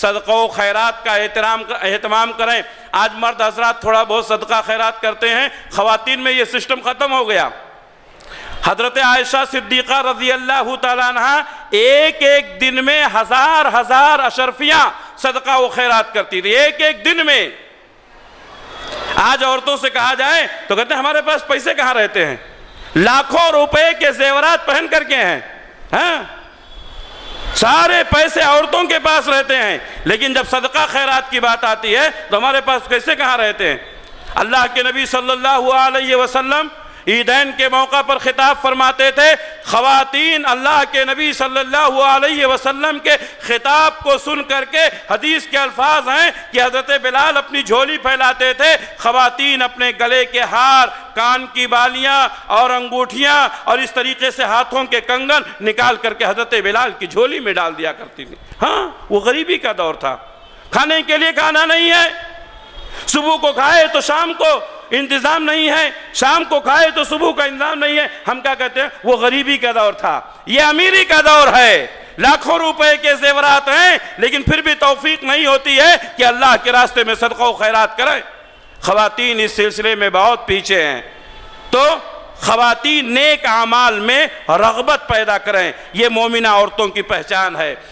صدقہ و خیرات کا اہتمام کریں۔ آج مرد حضرات تھوڑا بہت صدقہ خیرات کرتے ہیں، خواتین میں یہ سسٹم ختم ہو گیا۔ حضرت عائشہ صدیقہ رضی اللہ تعالیٰ عنہ ایک ایک دن میں ہزار اشرفیاں صدقہ و خیرات کرتی تھی، ایک ایک دن میں۔ آج عورتوں سے کہا جائے تو کہتے ہیں ہمارے پاس پیسے کہاں رہتے ہیں، لاکھوں روپے کے زیورات پہن کر کے ہیں، سارے پیسے عورتوں کے پاس رہتے ہیں، لیکن جب صدقہ خیرات کی بات آتی ہے تو ہمارے پاس پیسے کہاں رہتے ہیں۔ اللہ کے نبی صلی اللہ علیہ وسلم عیدین کے موقع پر خطاب فرماتے تھے، خواتین اللہ کے نبی صلی اللہ علیہ وسلم کے خطاب کو سن کر کے حدیث کے الفاظ ہیں کہ حضرت بلال اپنی جھولی پھیلاتے تھے، خواتین اپنے گلے کے ہار، کان کی بالیاں اور انگوٹھیاں اور اس طریقے سے ہاتھوں کے کنگن نکال کر کے حضرت بلال کی جھولی میں ڈال دیا کرتی تھی۔ وہ غریبی کا دور تھا، کھانے کے لیے کھانا نہیں ہے، صبح کو کھائے تو شام کو انتظام نہیں ہے، شام کو کھائے تو صبح کا انتظام نہیں ہے۔ ہم کیا کہتے ہیں، وہ غریبی کا دور تھا، یہ امیری کا دور ہے، لاکھوں روپے کے زیورات ہیں، لیکن پھر بھی توفیق نہیں ہوتی ہے کہ اللہ کے راستے میں صدقہ و خیرات کریں۔ خواتین اس سلسلے میں بہت پیچھے ہیں، تو خواتین نیک اعمال میں رغبت پیدا کریں، یہ مومنہ عورتوں کی پہچان ہے۔